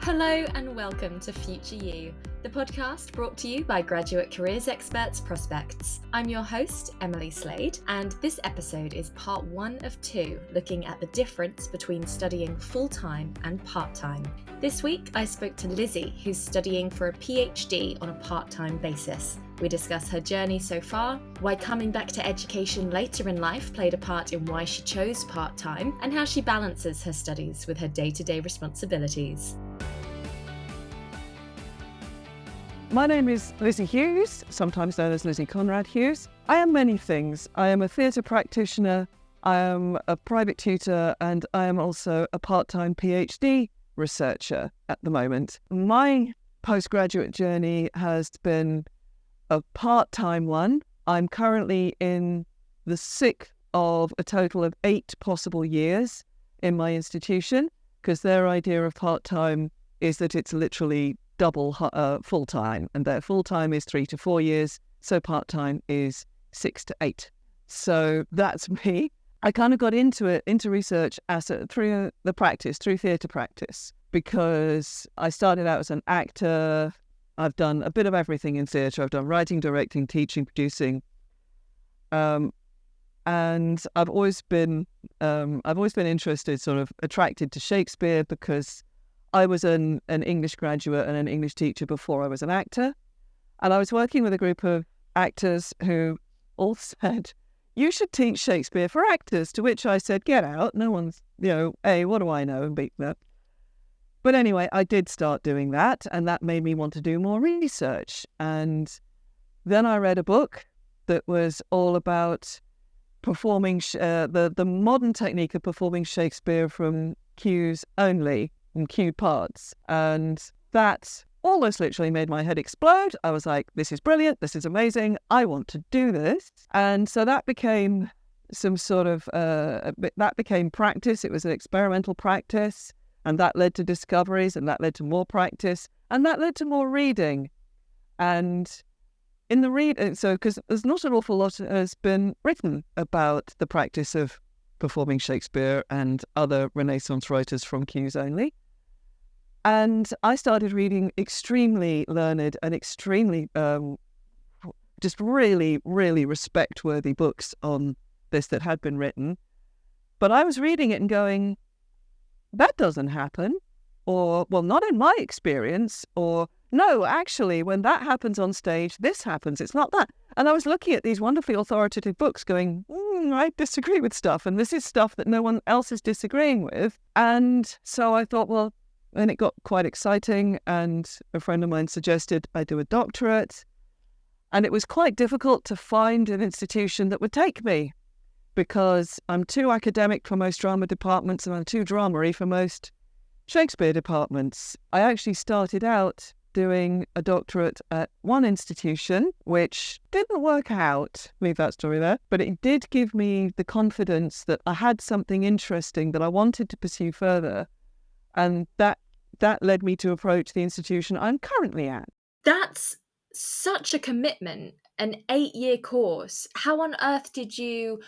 Hello and welcome to Future You, the podcast brought to you by graduate careers experts Prospects. I'm your host, Emily Slade, and this episode is part 1 of 2, looking at the difference between studying full-time and part-time. This week, I spoke to Lizzie, who's studying for a PhD on a part-time basis. We discuss her journey so far, why coming back to education later in life played a part in why she chose part-time, and how she balances her studies with her day-to-day responsibilities. My name is Lizzie Hughes, sometimes known as Lizzie Conrad Hughes. I am many things. I am a theatre practitioner, I am a private tutor, and I am also a part-time PhD researcher at the moment. My postgraduate journey has been a part-time one. I'm currently in the 6th of a total of 8 possible years in my institution, because their idea of part-time is that it's literally double full-time, and their full-time is 3 to 4 years, so part-time is 6 to 8. So that's me. I kind of got into research through theatre practice, because I started out as an actor. I've done a bit of everything in theatre. I've done writing, directing, teaching, producing, and I've always been interested, sort of attracted to Shakespeare, because I was an English graduate and an English teacher before I was an actor. And I was working with a group of actors who all said, "You should teach Shakespeare for actors," to which I said, "Get out. No one's, A, what do I know?" and B, that. But anyway, I did start doing that, and that made me want to do more research. And then I read a book that was all about performing, the modern technique of performing Shakespeare from cues only, and cued parts, and that almost literally made my head explode. I was like, this is brilliant, this is amazing, I want to do this. And so that became some sort of that became practice. It was an experimental practice, and that led to discoveries, and that led to more practice, and that led to more reading. And in the so because there's not an awful lot that has been written about the practice of performing Shakespeare and other Renaissance writers from cues only. And I started reading extremely learned and extremely just really, really respect-worthy books on this that had been written. But I was reading it and going, that doesn't happen. Or, well, not in my experience. Or, no, actually, when that happens on stage, this happens. It's not that. And I was looking at these wonderfully authoritative books going, I disagree with stuff. And this is stuff that no one else is disagreeing with. And so I thought, well, and it got quite exciting. And a friend of mine suggested I do a doctorate. And it was quite difficult to find an institution that would take me, because I'm too academic for most drama departments and I'm too drama-y for most Shakespeare departments. I actually started out doing a doctorate at one institution, which didn't work out, leave that story there, but it did give me the confidence that I had something interesting that I wanted to pursue further, and that led me to approach the institution I'm currently at. That's such a commitment, an 8-year course. How on earth did you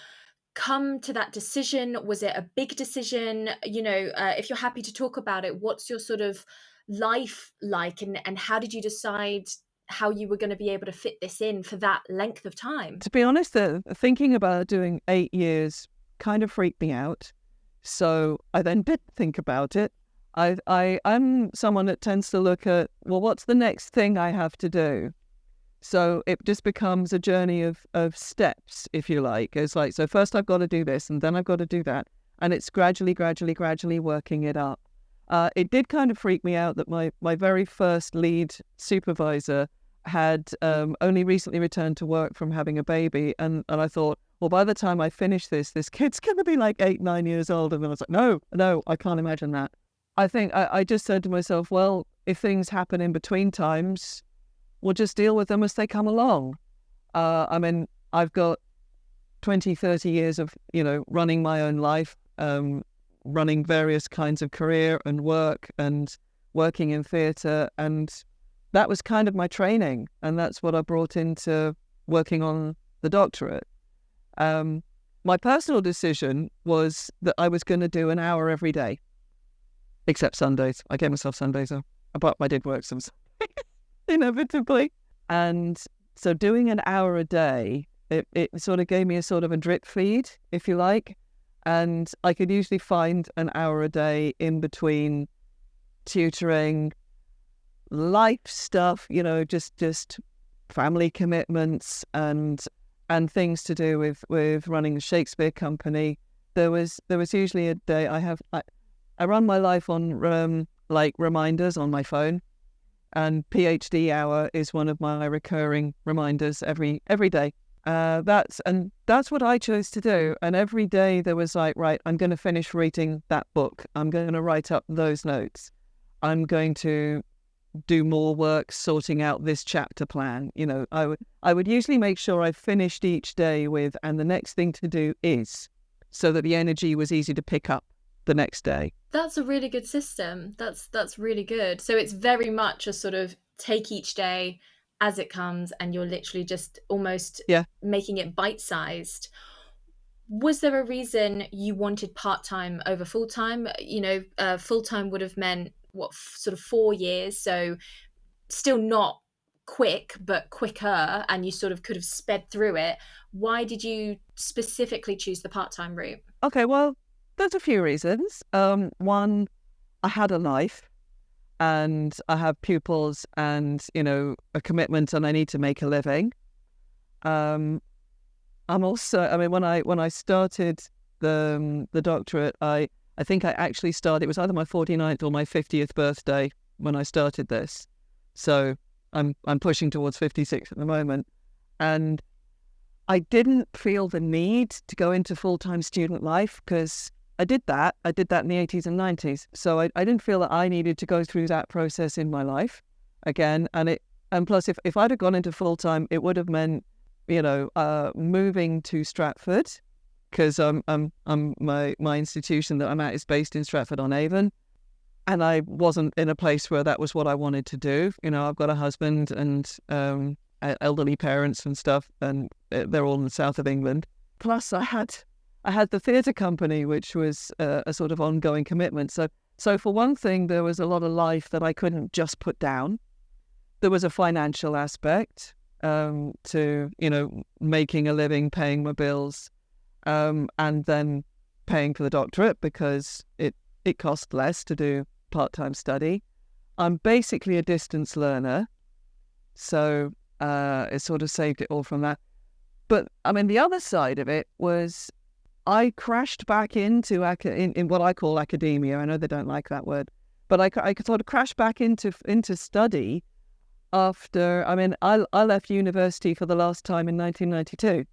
come to that decision? Was it a big decision? If you're happy to talk about it, what's your sort of life like, and how did you decide how you were going to be able to fit this in for that length of time? To be honest, thinking about doing 8 years kind of freaked me out. So I then did think about it. I'm someone that tends to look at, well, what's the next thing I have to do? So it just becomes a journey of steps, if you like. It's like, so first I've got to do this, and then I've got to do that. And it's gradually working it up. It did kind of freak me out that my very first lead supervisor had only recently returned to work from having a baby. And I thought, well, by the time I finish this kid's going to be like 8-9 years old. And then I was like, no, I can't imagine that. I think I just said to myself, well, if things happen in between times, we'll just deal with them as they come along. I've got 20, 30 years of, running my own life, running various kinds of career and work and working in theatre. And that was kind of my training. And that's what I brought into working on the doctorate. My personal decision was that I was going to do an hour every day. except Sundays. I gave myself Sundays off, but I did work some Sundays, inevitably. And so doing an hour a day, it sort of gave me a sort of a drip feed, if you like. And I could usually find an hour a day in between tutoring, life stuff, just family commitments and things to do with running a Shakespeare company. There was usually a day I run my life on like reminders on my phone, and PhD hour is one of my recurring reminders every day. That's what I chose to do. And every day there was like, right, I'm going to finish reading that book. I'm going to write up those notes. I'm going to do more work sorting out this chapter plan. I would usually make sure I finished each day with, and the next thing to do is, so that the energy was easy to pick up the next day. That's a really good system. That's really good. So it's very much a sort of take each day as it comes, and you're literally just almost making it bite-sized. Was there a reason you wanted part-time over full-time? Full-time would have meant sort of 4 years, so still not quick, but quicker, and you sort of could have sped through it. Why did you specifically choose the part-time route? Okay, well, there's a few reasons. One, I had a life and I have pupils and, a commitment, and I need to make a living. I'm also, when I started the doctorate, I think I actually started, it was either my 49th or my 50th birthday when I started this. So I'm pushing towards 56 at the moment. And I didn't feel the need to go into full-time student life because I did that in the 80s and 90s. So I didn't feel that I needed to go through that process in my life again. And plus, if I'd have gone into full-time, it would have meant, moving to Stratford, because my institution that I'm at is based in Stratford-on-Avon. And I wasn't in a place where that was what I wanted to do. I've got a husband and elderly parents and stuff, and they're all in the south of England. Plus, I had the theatre company, which was a sort of ongoing commitment. So for one thing, there was a lot of life that I couldn't just put down. There was a financial aspect to making a living, paying my bills, and then paying for the doctorate, because it cost less to do part-time study. I'm basically a distance learner, so it sort of saved it all from that. But the other side of it was I crashed back into in what I call academia. I know they don't like that word, but I sort of crashed back into study after. I left university for the last time in 1992,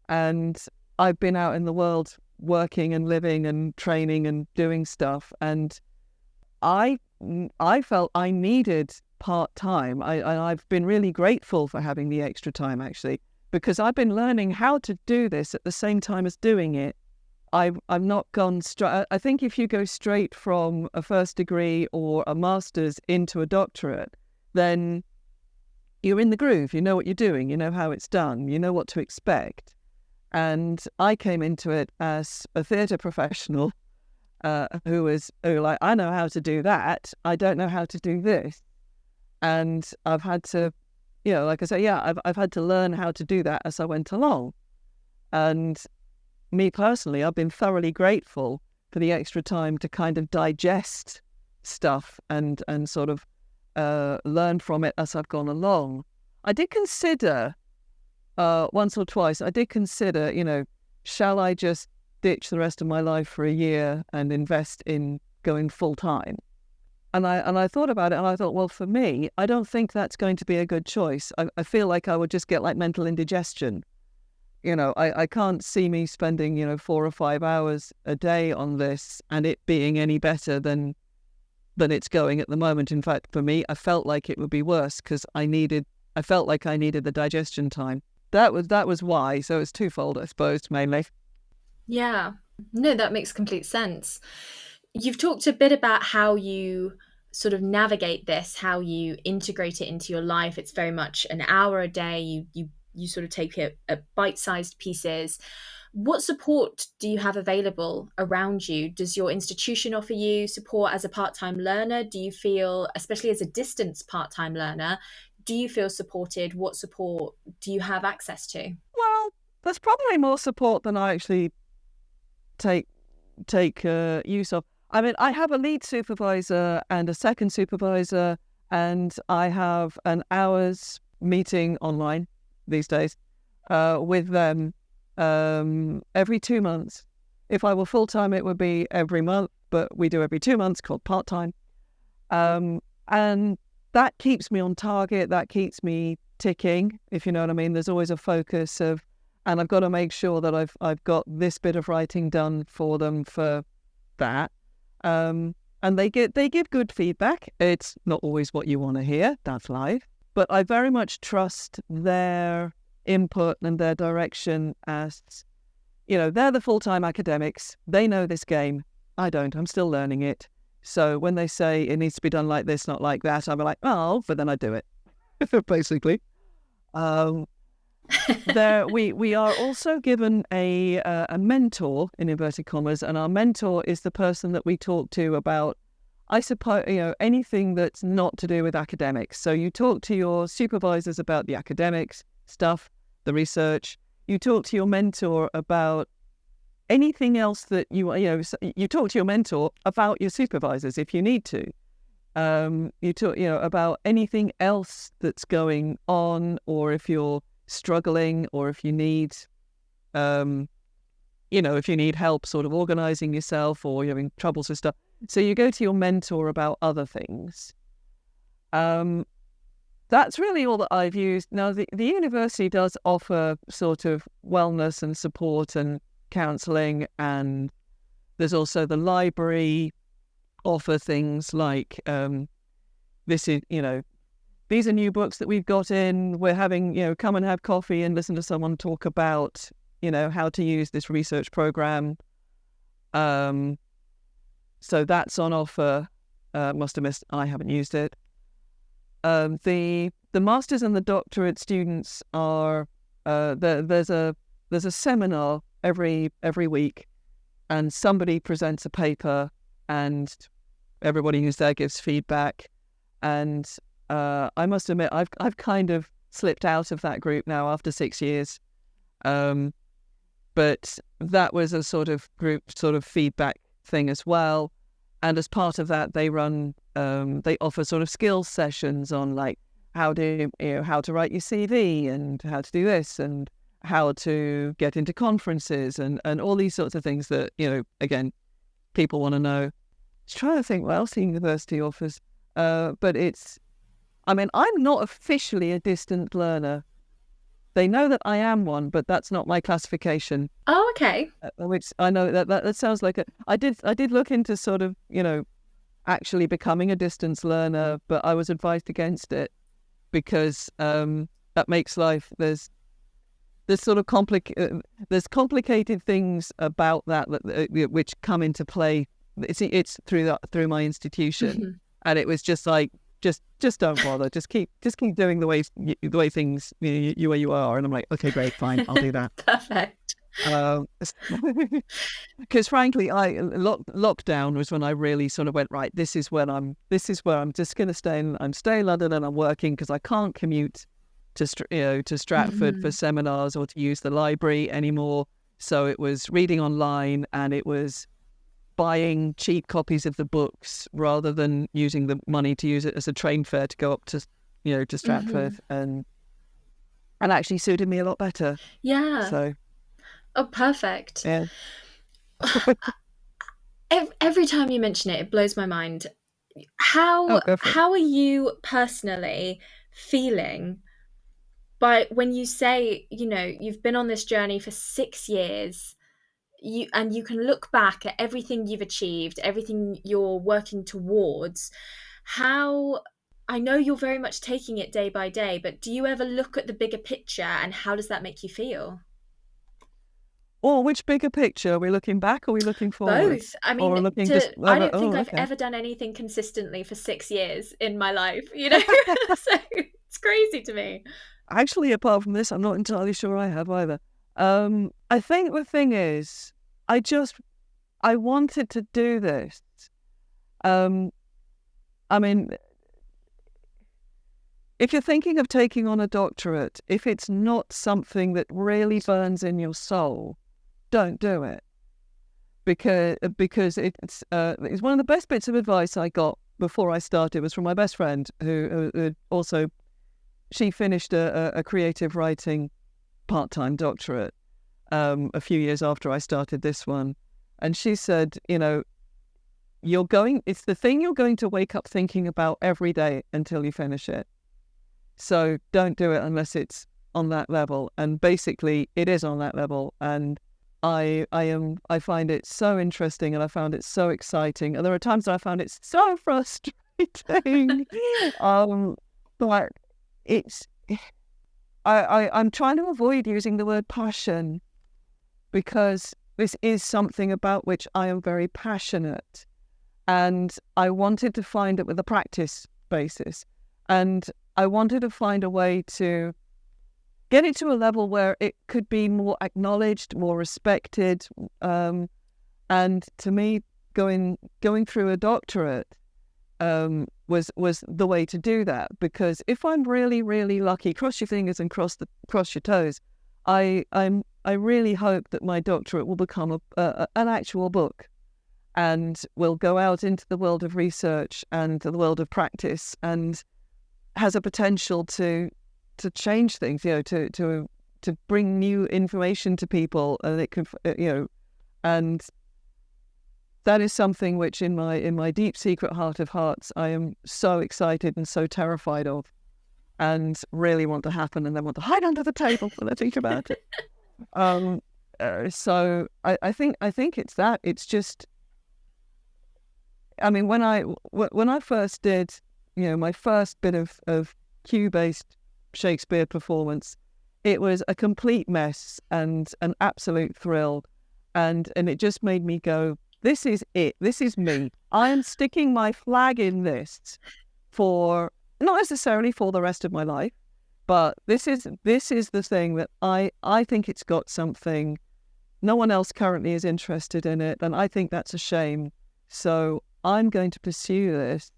and I've been out in the world working and living and training and doing stuff, and I felt I needed part-time. I've been really grateful for having the extra time, actually, because I've been learning how to do this at the same time as doing it. I've not gone straight. I think if you go straight from a first degree or a master's into a doctorate, then you're in the groove. You know what you're doing. You know how it's done. You know what to expect. And I came into it as a theatre professional who I know how to do that. I don't know how to do this. And I've had to, like I say, I've had to learn how to do that as I went along. And me personally, I've been thoroughly grateful for the extra time to kind of digest stuff and sort of learn from it as I've gone along. I did consider once or twice, shall I just ditch the rest of my life for a year and invest in going full time? And I thought about it, and I thought, well, for me, I don't think that's going to be a good choice. I feel like I would just get like mental indigestion. I can't see me spending 4 or 5 hours a day on this and it being any better than it's going at the moment. In fact, for me, I felt like it would be worse because I felt like I needed the digestion time. That was why. So it's twofold, I suppose, mainly. Yeah. No, that makes complete sense. You've talked a bit about how you sort of navigate this, how you integrate it into your life. It's very much an hour a day. You you sort of take it at bite-sized pieces. What support do you have available around you? Does your institution offer you support as a part-time learner? Do you feel, especially as a distance part-time learner, do you feel supported? What support do you have access to? Well, there's probably more support than I actually take use of. I mean, I have a lead supervisor and a second supervisor, and I have an hour's meeting online these days with them every 2 months. If I were full-time, it would be every month, but we do every 2 months, called part-time. And that keeps me on target. That keeps me ticking, if you know what I mean. There's always a focus of, and I've got to make sure that I've got this bit of writing done for them for that. And they give good feedback. It's not always what you want to hear. That's life. But I very much trust their input and their direction as, they're the full-time academics. They know this game. I don't. I'm still learning it. So when they say it needs to be done like this, not like that, I'm like, oh, but then I do it, basically. We are also given a mentor, in inverted commas, and our mentor is the person that we talk to about, I suppose, anything that's not to do with academics. So you talk to your supervisors about the academics stuff, the research. You talk to your mentor about anything else that you talk to your mentor about your supervisors if you need to. You talk, about anything else that's going on, or if you're struggling, or if you need, if you need help sort of organizing yourself, or you're having troubles with stuff. So you go to your mentor about other things. That's really all that I've used. Now, the university does offer sort of wellness and support and counselling, and there's also the library offer things like these are new books that we've got in. We're having, come and have coffee and listen to someone talk about, how to use this research program. So that's on offer. Must have missed. I haven't used it. The masters and the doctorate students are there's a seminar every week, and somebody presents a paper, and everybody who's there gives feedback. And I must admit, I've kind of slipped out of that group now after 6 years. But that was a sort of group sort of feedback thing as well. And as part of that, they offer sort of skills sessions on like how to write your CV, and how to do this, and how to get into conferences, and all these sorts of things that, again, people want to know. Just trying to think what else the university offers. But I'm not officially a distant learner. They know that I am one, but that's not my classification. Oh, okay. Which I know that sounds like I did look into sort of, actually becoming a distance learner, but I was advised against it because that makes life, there's sort of there's complicated things about that which come into play. It's through my institution, Mm-hmm. and it was just like, just don't bother. Just keep doing the way things you where you are. And I'm like, okay, great, fine, I'll do that. Perfect. Because frankly, lockdown was when I really sort of went, right, this is where I'm just going to stay in. I'm staying in London, and I'm working because I can't commute to Stratford for seminars or to use the library anymore. So it was reading online, and it was buying cheap copies of the books rather than using the money to use it as a train fare to go up to Stratford, and actually suited me a lot better. Yeah. So. Oh, perfect. Yeah. Every time you mention it, it blows my mind. How are you personally feeling when you say, you've been on this journey for 6 years, you can look back at everything you've achieved, everything you're working towards. I know you're very much taking it day by day, but do you ever look at the bigger picture, and how does that make you feel? Or which bigger picture? Are we looking back, or are we looking forward? Both. I mean, or looking I don't think I've ever done anything consistently for 6 years in my life, so it's crazy to me. Actually, apart from this, I'm not entirely sure I have either. I think the thing is, I wanted to do this. I mean, if you're thinking of taking on a doctorate, if it's not something that really burns in your soul, don't do it. Because it's one of the best bits of advice I got before I started was from my best friend who also, she finished a creative writing part-time doctorate a few years after I started this one. And she said, it's the thing you're going to wake up thinking about every day until you finish it. So don't do it unless it's on that level. And basically it is on that level. And I find it so interesting and I found it so exciting. And there are times that I found it so frustrating. But I'm trying to avoid using the word passion because this is something about which I am very passionate. And I wanted to find it with a practice basis. And I wanted to find a way to get it to a level where it could be more acknowledged, more respected. And to me, going through a doctorate was the way to do that. Because if I'm really, really lucky, cross your fingers and cross your toes, I really hope that my doctorate will become an actual book and will go out into the world of research and the world of practice and has a potential to change things, to bring new information to people, and it could, and that is something which in my deep secret heart of hearts I am so excited and so terrified of, and really want to happen, and then want to hide under the table when I think about it. So I think it's that. It's just, I mean, when I first did, my first bit of cue-based Shakespeare performance, it was a complete mess and an absolute thrill, and it just made me go, this is it. This is me. I am sticking my flag in this for not necessarily for the rest of my life, but this is the thing that I think it's got something. No one else currently is interested in it, and I think that's a shame. So I'm going to pursue this.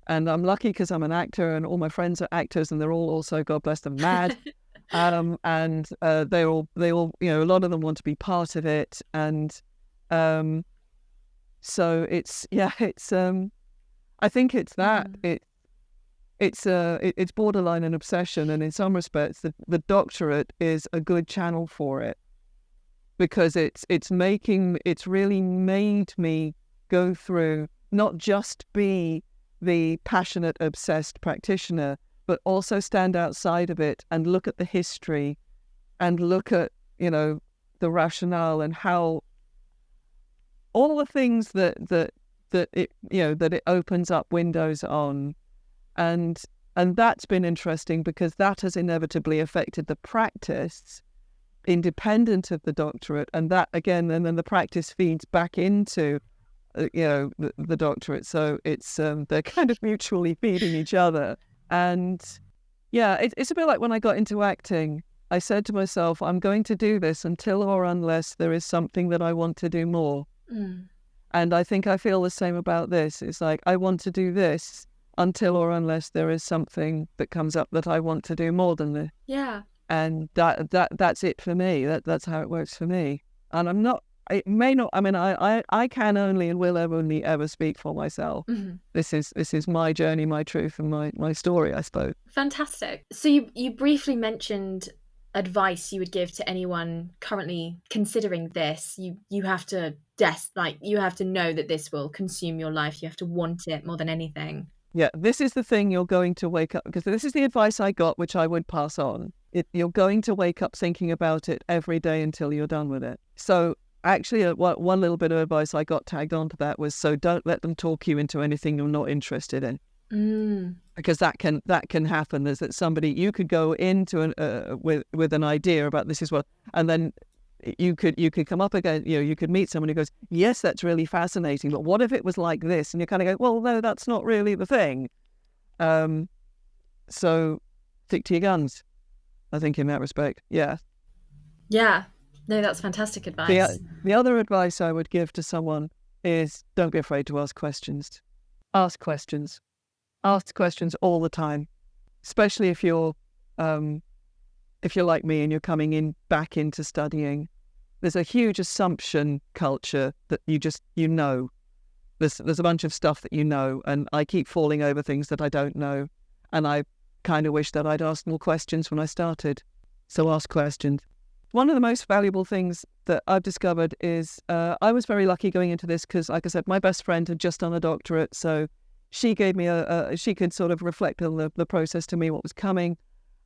And I'm lucky because I'm an actor and all my friends are actors and they're all also, God bless them, mad. And they all, a lot of them want to be part of it. And so it's I think it's that. It's borderline an obsession. And in some respects, the doctorate is a good channel for it because it's really made me go through, not just be the passionate, obsessed practitioner, but also stand outside of it and look at the history and look at, the rationale and how all the things that it opens up windows on. And that's been interesting because that has inevitably affected the practice independent of the doctorate. And that again, and then the practice feeds back into the doctorate. So it's they're kind of mutually feeding each other. And yeah, it's a bit like when I got into acting. I said to myself, I'm going to do this until or unless there is something that I want to do more. And I think I feel the same about this. It's like I want to do this until or unless there is something that comes up that I want to do more than this. Yeah. And that's it for me. That's how it works for me. And I'm not. It may not. I mean, I can only and will only ever speak for myself. Mm-hmm. This is my journey, my truth, and my story, I suppose. Fantastic. So you briefly mentioned advice you would give to anyone currently considering this. You have to you have to know that this will consume your life. You have to want it more than anything. Yeah, this is the thing you're going to wake up, because this is the advice I got, which I would pass on. You're going to wake up thinking about it every day until you're done with it. So actually, one little bit of advice I got tagged onto that was, so don't let them talk you into anything you're not interested in. Because that can happen. Is that somebody you could go into with an idea about this is what, and then you could come up again. You could meet someone who goes, yes, that's really fascinating, but what if it was like this? And you kind of go, well, no, that's not really the thing. So stick to your guns. I think, in that respect. Yeah. Yeah. No, that's fantastic advice. The other advice I would give to someone is don't be afraid to ask questions. Ask questions. Ask questions all the time, especially if you're like me and you're coming back into studying. There's a huge assumption culture that you know. There's a bunch of stuff that you know, and I keep falling over things that I don't know. And I kind of wish that I'd asked more questions when I started. So ask questions. One of the most valuable things that I've discovered is I was very lucky going into this because, like I said, my best friend had just done a doctorate. So she gave me she could sort of reflect on the process to me, what was coming.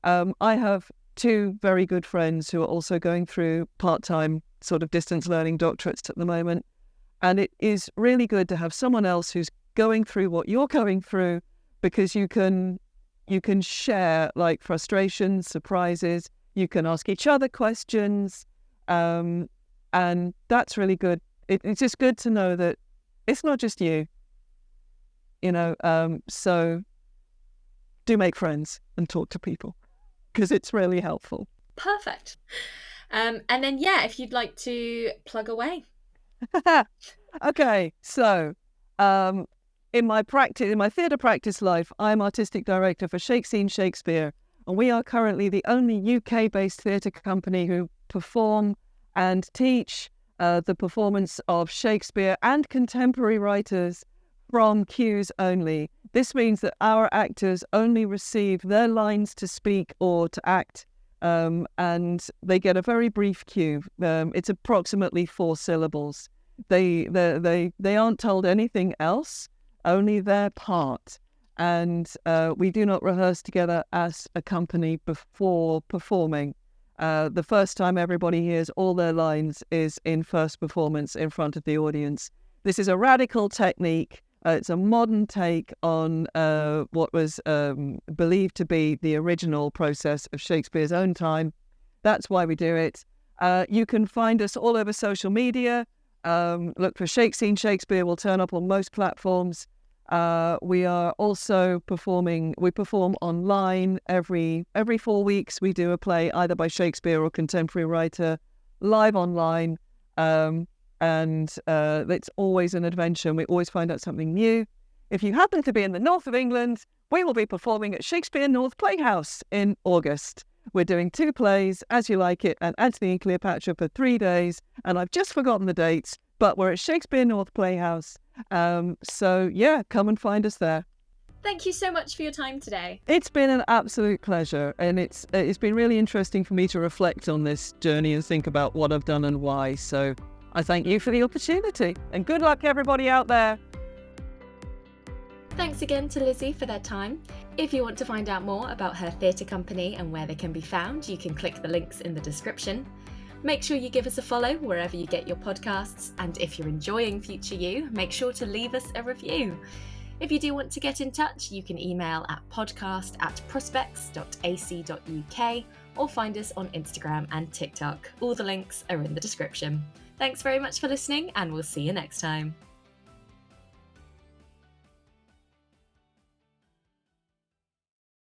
I have two very good friends who are also going through part-time sort of distance learning doctorates at the moment. And it is really good to have someone else who's going through what you're going through, because you can share like frustrations, surprises. You can ask each other questions. And that's really good. It's just good to know that it's not just you, so do make friends and talk to people because it's really helpful. Perfect. And then, if you'd like to plug away. Okay, so in my theatre practice life, I'm artistic director for Shake Scene Shakespeare, and we are currently the only UK-based theatre company who perform and teach the performance of Shakespeare and contemporary writers from cues only. This means that our actors only receive their lines to speak or to act, and they get a very brief cue. It's approximately 4 syllables. They aren't told anything else, only their part. And we do not rehearse together as a company before performing. The first time everybody hears all their lines is in first performance in front of the audience. This is a radical technique. It's a modern take on what was believed to be the original process of Shakespeare's own time. That's why we do it. You can find us all over social media. Look for Shake Scene Shakespeare. We'll turn up on most platforms. We are also performing. We perform online every 4 weeks. We do a play either by Shakespeare or contemporary writer, live online. And it's always an adventure. We always find out something new. If you happen to be in the north of England, we will be performing at Shakespeare North Playhouse in August. We're doing 2 plays, As You Like It and Antony and Cleopatra, for 3 days. And I've just forgotten the dates, but we're at Shakespeare North Playhouse. So come and find us there. Thank you so much for your time today. It's been an absolute pleasure, and it's been really interesting for me to reflect on this journey and think about what I've done and why. So I thank you for the opportunity, and good luck everybody out there. Thanks again to Lizzie for their time. If you want to find out more about her theatre company and where they can be found, you can click the links in the description. Make sure you give us a follow wherever you get your podcasts, and if you're enjoying Future You, make sure to leave us a review. If you do want to get in touch, you can email at podcast@prospects.ac.uk or find us on Instagram and TikTok. All the links are in the description. Thanks very much for listening, and we'll see you next time.